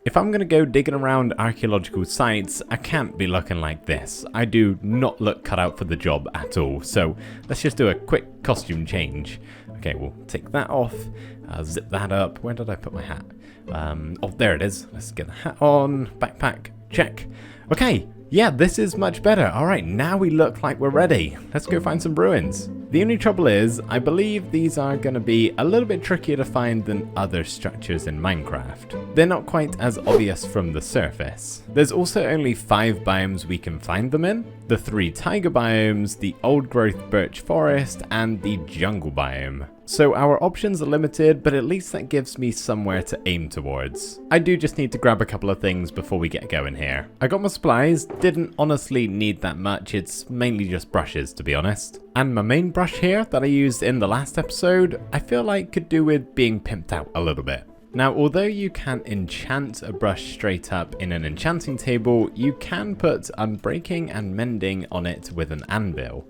If I'm going to go digging around archaeological sites, I can't be looking like this. I do not look cut out for the job at all, so let's just do a quick costume change. Okay, we'll take that off, zip that up. Where did I put my hat? Oh, there it is. Let's get the hat on, backpack, check. Okay, yeah, this is much better. All right, now we look like we're ready. Let's go find some ruins. The only trouble is, I believe these are going to be a little bit trickier to find than other structures in Minecraft. They're not quite as obvious from the surface. There's also only 5 biomes we can find them in. The 3 taiga biomes, the old growth birch forest, and the jungle biome. So our options are limited, but at least that gives me somewhere to aim towards. I do just need to grab a couple of things before we get going here. I got my supplies, didn't honestly need that much, it's mainly just brushes to be honest. And my main brush here that I used in the last episode, I feel like could do with being pimped out a little bit. Now, although you can enchant a brush straight up in an enchanting table, you can put unbreaking and mending on it with an anvil.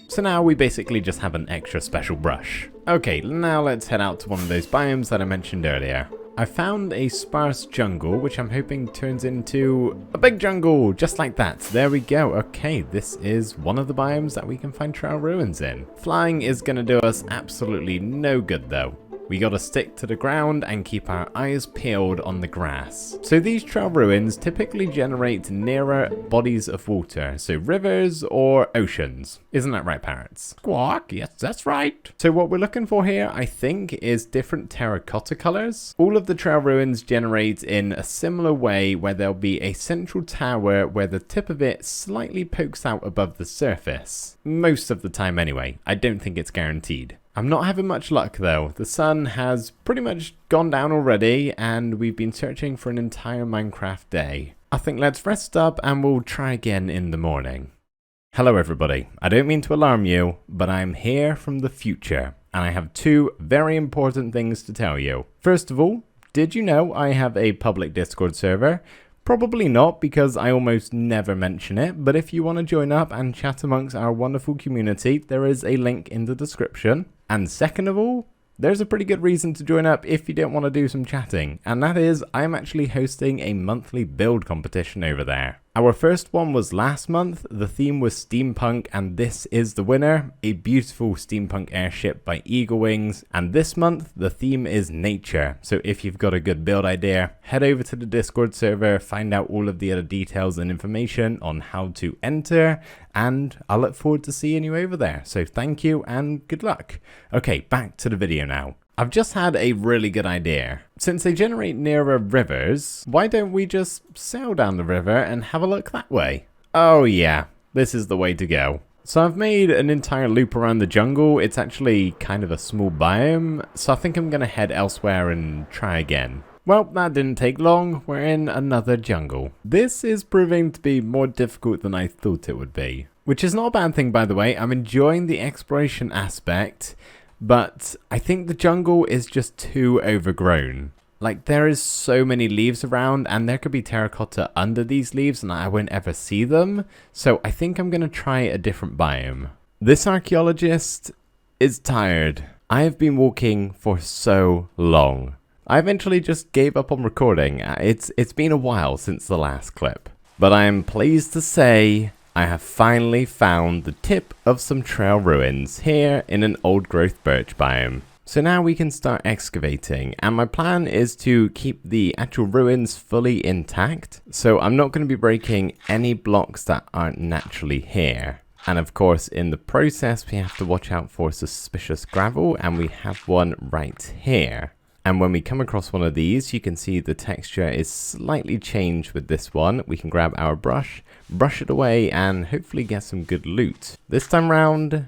So now we basically just have an extra special brush. Okay, now let's head out to one of those biomes that I mentioned earlier. I found a sparse jungle, which I'm hoping turns into a big jungle, just like that. There we go. Okay, this is one of the biomes that we can find trail ruins in. Flying is going to do us absolutely no good though. We gotta stick to the ground and keep our eyes peeled on the grass. So these trail ruins typically generate nearer bodies of water, so rivers or oceans. Isn't that right, parrots? Squawk, yes, that's right. So what we're looking for here, I think, is different terracotta colors. All of the trail ruins generate in a similar way where there'll be a central tower where the tip of it slightly pokes out above the surface. Most of the time anyway. I don't think it's guaranteed. I'm not having much luck though. The sun has pretty much gone down already and we've been searching for an entire Minecraft day. I think let's rest up and we'll try again in the morning. Hello everybody. I don't mean to alarm you, but I'm here from the future and I have 2 very important things to tell you. First of all, did you know I have a public Discord server? Probably not because I almost never mention it, but if you want to join up and chat amongst our wonderful community, there is a link in the description. And second of all, there's a pretty good reason to join up if you don't want to do some chatting, and that is I'm actually hosting a monthly build competition over there. Our first one was last month, the theme was steampunk, and this is the winner, a beautiful steampunk airship by Eagle Wings, and this month the theme is nature, so if you've got a good build idea, head over to the Discord server, find out all of the other details and information on how to enter, and I look forward to seeing you over there, so thank you and good luck. Okay, back to the video now. I've just had a really good idea. Since they generate nearer rivers, why don't we just sail down the river and have a look that way? Oh yeah, this is the way to go. So I've made an entire loop around the jungle. It's actually kind of a small biome, so I think I'm going to head elsewhere and try again. Well, that didn't take long. We're in another jungle. This is proving to be more difficult than I thought it would be. Which is not a bad thing, by the way. I'm enjoying the exploration aspect. But I think the jungle is just too overgrown. Like, there is so many leaves around and there could be terracotta under these leaves and I won't ever see them. So I think I'm going to try a different biome. This archaeologist is tired. I have been walking for so long. I eventually just gave up on recording. It's been a while since the last clip. But I am pleased to say I have finally found the tip of some trail ruins here in an old growth birch biome. So now we can start excavating, and my plan is to keep the actual ruins fully intact. So I'm not going to be breaking any blocks that aren't naturally here. And of course in the process we have to watch out for suspicious gravel, and we have one right here. And when we come across one of these, you can see the texture is slightly changed with this one. We can grab our brush it away, and hopefully get some good loot. This time round,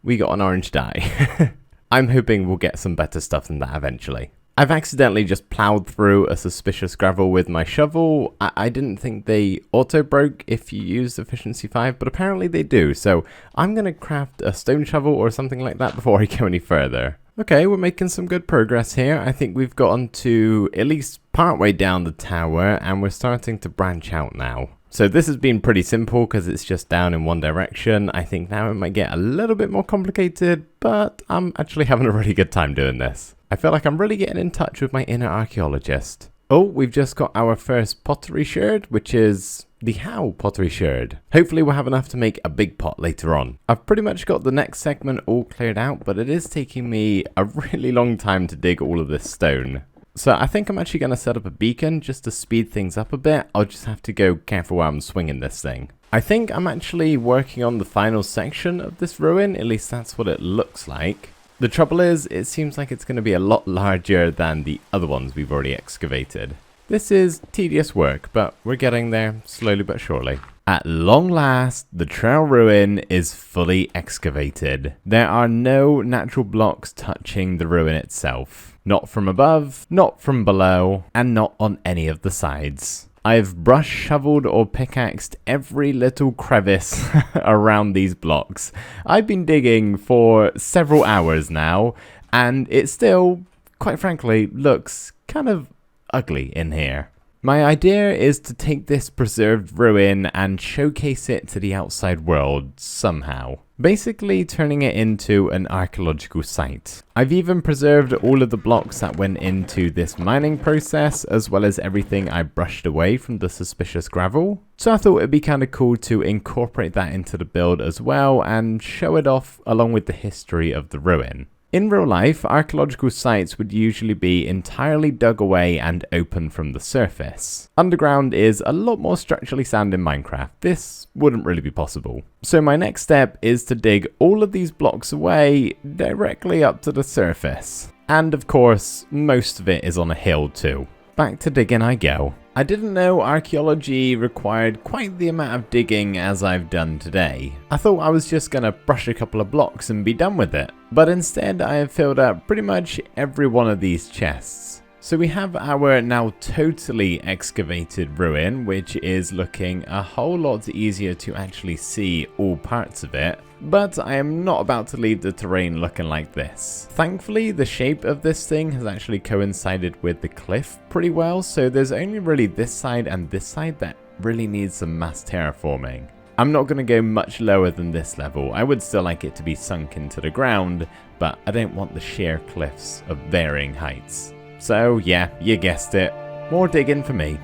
we got an orange dye. I'm hoping we'll get some better stuff than that eventually. I've accidentally just plowed through a suspicious gravel with my shovel. I didn't think they auto-broke if you use efficiency 5, but apparently they do. So I'm going to craft a stone shovel or something like that before I go any further. Okay, we're making some good progress here. I think we've gotten to at least partway down the tower and we're starting to branch out now. So this has been pretty simple because it's just down in one direction. I think now it might get a little bit more complicated, but I'm actually having a really good time doing this. I feel like I'm really getting in touch with my inner archaeologist. Oh, we've just got our first pottery sherd, which is the How pottery sherd. Hopefully we'll have enough to make a big pot later on. I've pretty much got the next segment all cleared out, but it is taking me a really long time to dig all of this stone. So I think I'm actually going to set up a beacon just to speed things up a bit. I'll just have to go careful while I'm swinging this thing. I think I'm actually working on the final section of this ruin, at least that's what it looks like. The trouble is, it seems like it's going to be a lot larger than the other ones we've already excavated. This is tedious work, but we're getting there slowly but surely. At long last, the trail ruin is fully excavated. There are no natural blocks touching the ruin itself. Not from above, not from below, and not on any of the sides. I've brush shoveled or pickaxed every little crevice around these blocks. I've been digging for several hours now, and it still, quite frankly, looks kind of ugly in here. My idea is to take this preserved ruin and showcase it to the outside world somehow. Basically turning it into an archaeological site. I've even preserved all of the blocks that went into this mining process, as well as everything I brushed away from the suspicious gravel. So I thought it'd be kind of cool to incorporate that into the build as well and show it off along with the history of the ruin. In real life, archaeological sites would usually be entirely dug away and open from the surface. Underground is a lot more structurally sound in Minecraft. This wouldn't really be possible. So my next step is to dig all of these blocks away directly up to the surface. And of course, most of it is on a hill too. Back to digging I go. I didn't know archaeology required quite the amount of digging as I've done today. I thought I was just gonna brush a couple of blocks and be done with it. But instead I have filled up pretty much every one of these chests. So we have our now totally excavated ruin, which is looking a whole lot easier to actually see all parts of it. But I am not about to leave the terrain looking like this. Thankfully, the shape of this thing has actually coincided with the cliff pretty well, so there's only really this side and this side that really needs some mass terraforming. I'm not going to go much lower than this level. I would still like it to be sunk into the ground, but I don't want the sheer cliffs of varying heights. So yeah, you guessed it, more digging for me.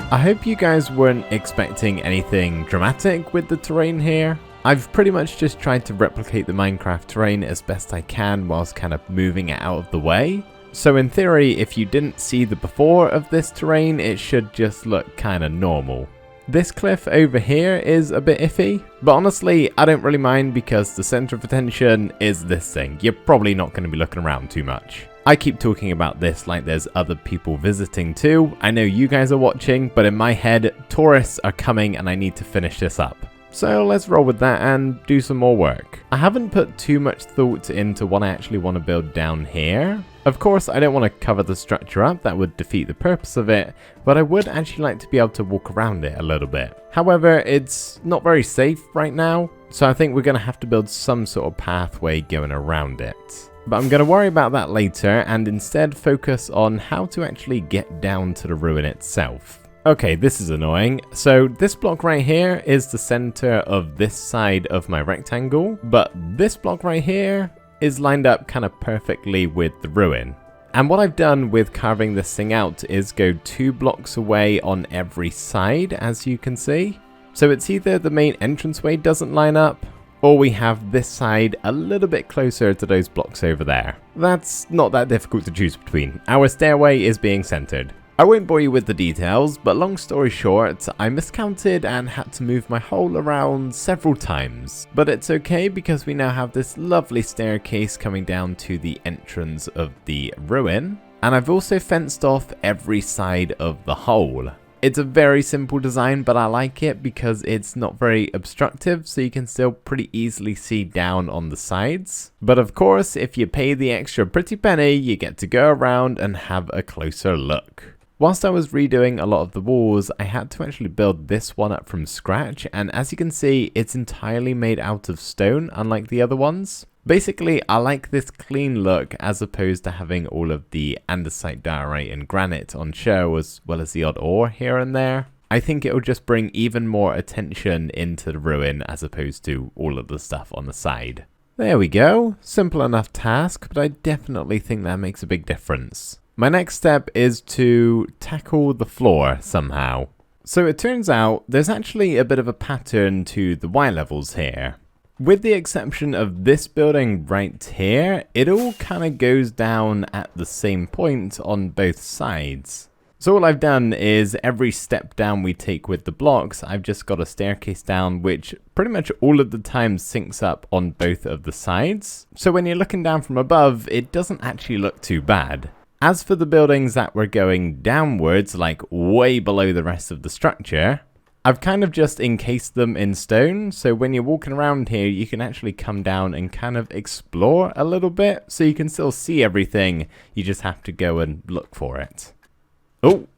I hope you guys weren't expecting anything dramatic with the terrain here. I've pretty much just tried to replicate the Minecraft terrain as best I can whilst kind of moving it out of the way. So in theory, if you didn't see the before of this terrain, it should just look kind of normal. This cliff over here is a bit iffy, but honestly, I don't really mind because the center of attention is this thing. You're probably not going to be looking around too much. I keep talking about this like there's other people visiting too. I know you guys are watching, but in my head, tourists are coming and I need to finish this up. So let's roll with that and do some more work. I haven't put too much thought into what I actually want to build down here. Of course, I don't want to cover the structure up, that would defeat the purpose of it, but I would actually like to be able to walk around it a little bit. However, it's not very safe right now, so I think we're going to have to build some sort of pathway going around it. But I'm going to worry about that later and instead focus on how to actually get down to the ruin itself. Okay, this is annoying. So this block right here is the center of this side of my rectangle, but this block right here is lined up kind of perfectly with the ruin. And what I've done with carving this thing out is go 2 blocks away on every side, as you can see. So it's either the main entranceway doesn't line up, or we have this side a little bit closer to those blocks over there. That's not that difficult to choose between. Our stairway is being centered. I won't bore you with the details, but long story short, I miscounted and had to move my hole around several times. But it's okay because we now have this lovely staircase coming down to the entrance of the ruin. And I've also fenced off every side of the hole. It's a very simple design, but I like it because it's not very obstructive, so you can still pretty easily see down on the sides. But of course, if you pay the extra pretty penny, you get to go around and have a closer look. Whilst I was redoing a lot of the walls, I had to actually build this one up from scratch, and as you can see, it's entirely made out of stone, unlike the other ones. Basically, I like this clean look as opposed to having all of the andesite, diorite and granite on show, as well as the odd ore here and there. I think it'll just bring even more attention into the ruin as opposed to all of the stuff on the side. There we go. Simple enough task, but I definitely think that makes a big difference. My next step is to tackle the floor somehow. So it turns out there's actually a bit of a pattern to the Y levels here. With the exception of this building right here, it all kind of goes down at the same point on both sides. So all I've done is every step down we take with the blocks, I've just got a staircase down which pretty much all of the time syncs up on both of the sides. So when you're looking down from above, it doesn't actually look too bad. As for the buildings that were going downwards, like way below the rest of the structure, I've kind of just encased them in stone, so when you're walking around here, you can actually come down and kind of explore a little bit, so you can still see everything, you just have to go and look for it. Oh,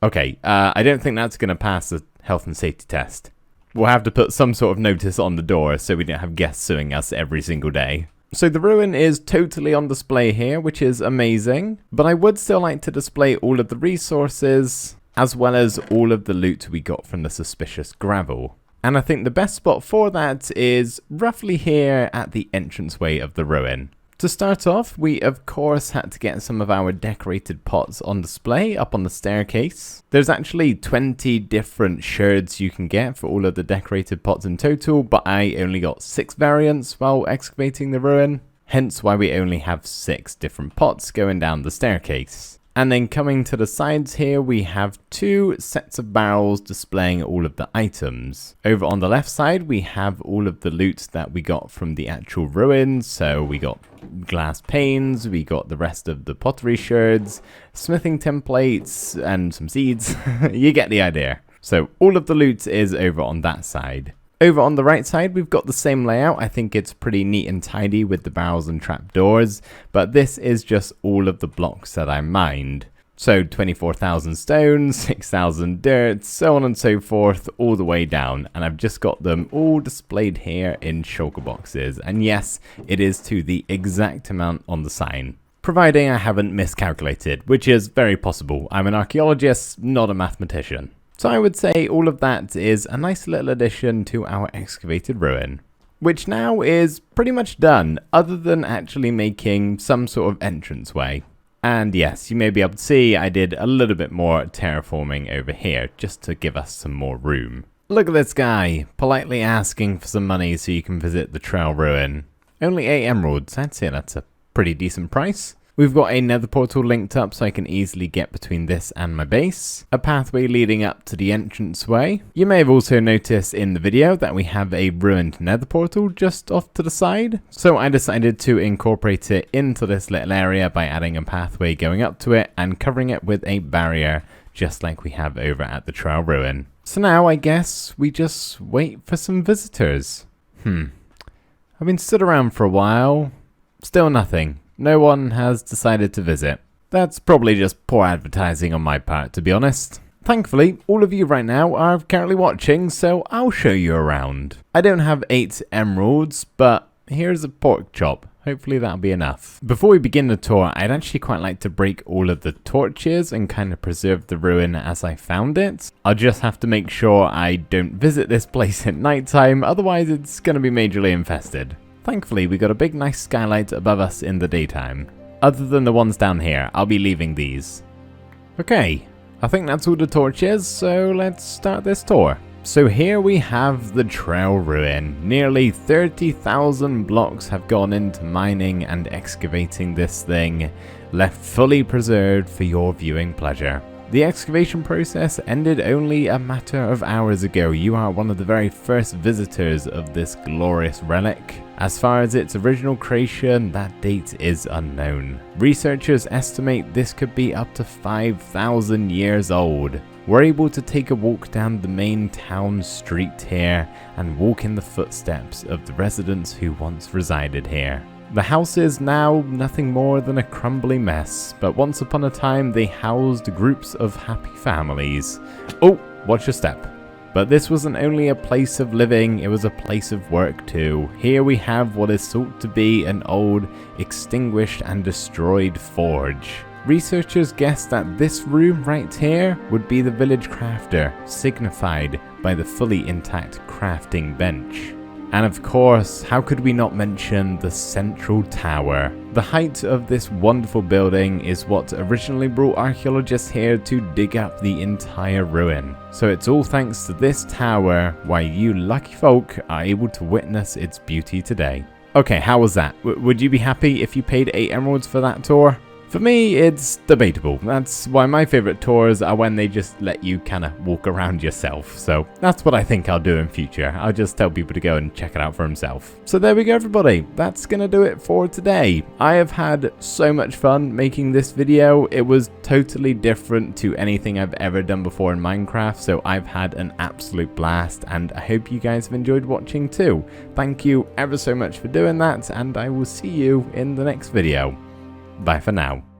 okay, I don't think that's going to pass the health and safety test. We'll have to put some sort of notice on the door so we don't have guests suing us every single day. So the ruin is totally on display here, which is amazing, but I would still like to display all of the resources, as well as all of the loot we got from the suspicious gravel. And I think the best spot for that is roughly here at the entranceway of the ruin. To start off, we of course had to get some of our decorated pots on display up on the staircase. There's actually 20 different sherds you can get for all of the decorated pots in total, but I only got 6 variants while excavating the ruin, hence why we only have 6 different pots going down the staircase. And then coming to the sides here, we have 2 sets of barrels displaying all of the items. Over on the left side, we have all of the loot that we got from the actual ruins. So we got glass panes, we got the rest of the pottery sherds, smithing templates, and some seeds. You get the idea. So all of the loot is over on that side. Over on the right side, we've got the same layout. I think it's pretty neat and tidy with the barrels and trapdoors, but this is just all of the blocks that I mined. So 24,000 stone, 6,000 dirt, so on and so forth, all the way down. And I've just got them all displayed here in shulker boxes. And yes, it is to the exact amount on the sign, providing I haven't miscalculated, which is very possible. I'm an archaeologist, not a mathematician. So I would say all of that is a nice little addition to our excavated ruin, which now is pretty much done, other than actually making some sort of entranceway. And yes, you may be able to see I did a little bit more terraforming over here, just to give us some more room. Look at this guy, politely asking for some money so you can visit the trail ruin. Only 8 emeralds, I'd say that's a pretty decent price. We've got a nether portal linked up so I can easily get between this and my base. A pathway leading up to the entranceway. You may have also noticed in the video that we have a ruined nether portal just off to the side. So I decided to incorporate it into this little area by adding a pathway going up to it and covering it with a barrier just like we have over at the trail ruin. So now I guess we just wait for some visitors. I've been stood around for a while. Still nothing. No one has decided to visit. That's probably just poor advertising on my part, to be honest. Thankfully, all of you right now are currently watching, so I'll show you around. I don't have 8 emeralds, but here's a pork chop. Hopefully that'll be enough. Before we begin the tour, I'd actually quite like to break all of the torches and kind of preserve the ruin as I found it. I'll just have to make sure I don't visit this place at nighttime, otherwise it's going to be majorly infested. Thankfully, we got a big nice skylight above us in the daytime. Other than the ones down here, I'll be leaving these. Okay, I think that's all the torches, so let's start this tour. So here we have the trail ruin. Nearly 30,000 blocks have gone into mining and excavating this thing, left fully preserved for your viewing pleasure. The excavation process ended only a matter of hours ago. You are one of the very first visitors of this glorious relic. As far as its original creation, that date is unknown. Researchers estimate this could be up to 5,000 years old. We're able to take a walk down the main town street here and walk in the footsteps of the residents who once resided here. The house is now nothing more than a crumbly mess, but once upon a time they housed groups of happy families. Oh, watch your step. But this wasn't only a place of living, it was a place of work too. Here we have what is thought to be an old, extinguished and destroyed forge. Researchers guessed that this room right here would be the village crafter, signified by the fully intact crafting bench. And of course, how could we not mention the central tower? The height of this wonderful building is what originally brought archaeologists here to dig up the entire ruin. So it's all thanks to this tower why you lucky folk are able to witness its beauty today. Okay, how was that? Would you be happy if you paid 8 emeralds for that tour? For me, it's debatable. That's why my favorite tours are when they just let you kind of walk around yourself. So that's what I think I'll do in future. I'll just tell people to go and check it out for himself. So there we go, everybody. That's gonna do it for today. I have had so much fun making this video. It was totally different to anything I've ever done before in Minecraft. So I've had an absolute blast, and I hope you guys have enjoyed watching too. Thank you ever so much for doing that, and I will see you in the next video. Bye for now.